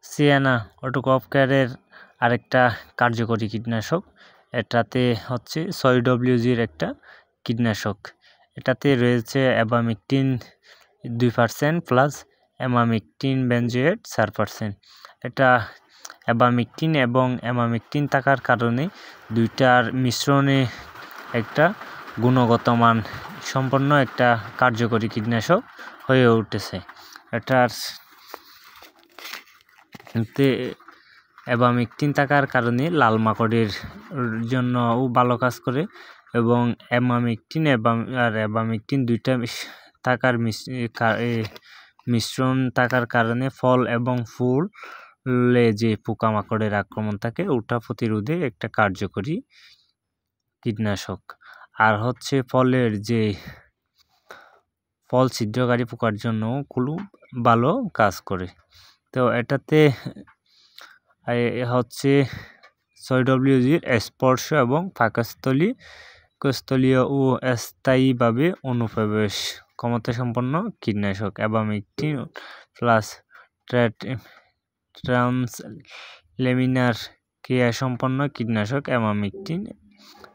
সিয়ানা অটোক্রপ-কেয়ারের আরেকটা কার্যকরী কীটনাশক। এটাতে হচ্ছে 6WG-র একটা কীটনাশক। এটাতে রয়েছে অ্যাবামিকটিন 2% প্লাস অ্যামামিকটিন বেনজোয়েট 4%। এটা অ্যাবামিকটিন এবং অ্যামামিকটিন থাকার কারণে দুইটার মিশ্রণে একটা গুণগত মান সম্পন্ন একটা কার্যকরী কীটনাশক হয়ে উঠেছে। এটার অ্যাবামিকটিন থাকার কারণে লাল মাকড়ের জন্যও ভালো কাজ করে এবং অ্যামামিকটিন আর অ্যাবামিকটিন দুইটা থাকার মিশ্রণ থাকার কারণে ফল এবং ফুলে যে পোকামাকড়ের আক্রমণ থাকে ওটা প্রতিরোধে একটা কার্যকরী কীটনাশক। আর হচ্ছে ফলের যে ফল ছিদ্রকারী পোকার জন্য খুব ভালো কাজ করে। তো এটাতে হচ্ছে 6WG-র স্পর্শ এবং ফাঁকস্থলীয় ও স্থায়ীভাবে অনুপ্রবেশ ক্ষমতা সম্পন্ন কীটনাশক। অ্যাবামিকটিন প্লাস ট্রান্সলেমিনার ক্রিয়া সম্পন্ন কীটনাশক অ্যামামিকটিন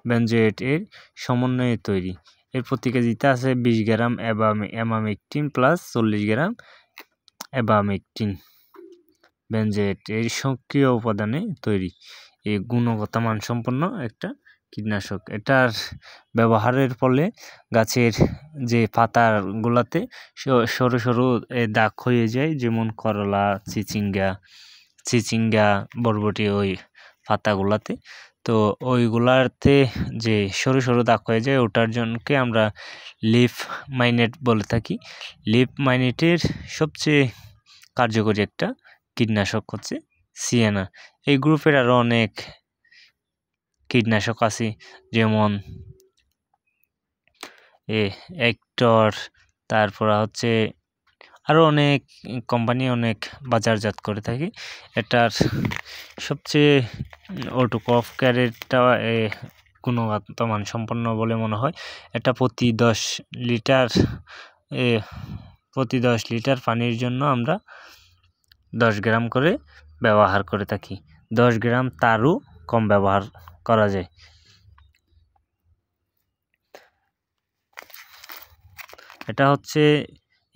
বেনজোয়েট এর সমন্বয়ে তৈরি। এর প্রতি কেজিতে আছে 20 গ্রাম অ্যামামিকটিন প্লাস 40 গ্রাম অ্যাবামিকটিন বেনজোয়েট এর সক্রিয় উপাদানে তৈরি। এই গুণগত মানসম্পন্ন একটা কীটনাশক। এটার ব্যবহারের ফলে গাছের যে পাতাগুলোতে সরু সরু দাগ হয়ে যায়, যেমন করলা, চিচিঙ্গা, বরবটি ওই পাতাগুলাতে। তো ওইগুলাতে যে সরু সরু দাগ হয়ে যায় ওটার জন্যকে আমরা লিফ মাইনেট বলে থাকি। লিফ মাইনেটের সবচেয়ে কার্যকরী একটা কীটনাশক হচ্ছে সিয়ানা। এই গ্রুপের আরও অনেক কীটনাশক আছে, যেমন অ্যাক্টর, তারপর হচ্ছে আরও অনেক কোম্পানি অনেক বাজারজাত করে থাকে। এটার সবচেয়ে অটোক্রপ-কেয়ারেরটা গুণগত মানসম্পন্ন বলে মনে হয়। এটা প্রতি 10 লিটার পানির জন্য আমরা 10 গ্রাম করে ব্যবহার করে থাকি। 10 গ্রাম তারও কম ব্যবহার করা যায়। এটা হচ্ছে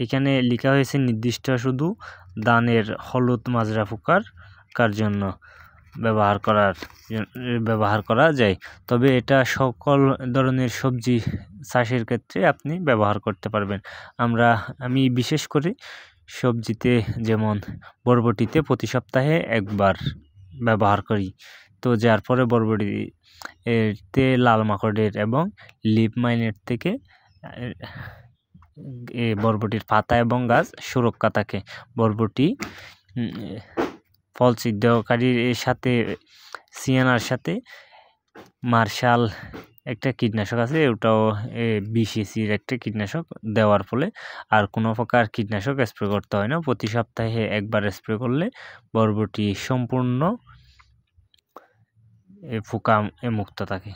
এখানে লেখা হয়েছে নির্দিষ্ট শুধু ধানের হলুদ মাজরা পোকার জন্য ব্যবহার করা যায়। তবে এটা সকল ধরনের সবজি চাষের ক্ষেত্রে আপনি ব্যবহার করতে পারবেন। আমি বিশেষ করে সবজিতে যেমন বরবটিতে প্রতি সপ্তাহে একবার ব্যবহার করি। তো যার পরে বরবটিতে লাল মাকড়ের এবং লিফ মাইনেট থেকে বরবটির পাতা এবং গাছ সুরক্ষা থাকে। বরবটি ফল ছিদ্রকারীর সাথে সিয়ানার সাথে মার্শাল একটা কীটনাশক আছে, ওটাও 20 EC-র একটা কীটনাশক দেওয়ার ফলে আর কোনো প্রকার কীটনাশক স্প্রে করতে হয় না। প্রতি সপ্তাহে একবার স্প্রে করলে বরবটি সম্পূর্ণ পোকা মুক্ত থাকে।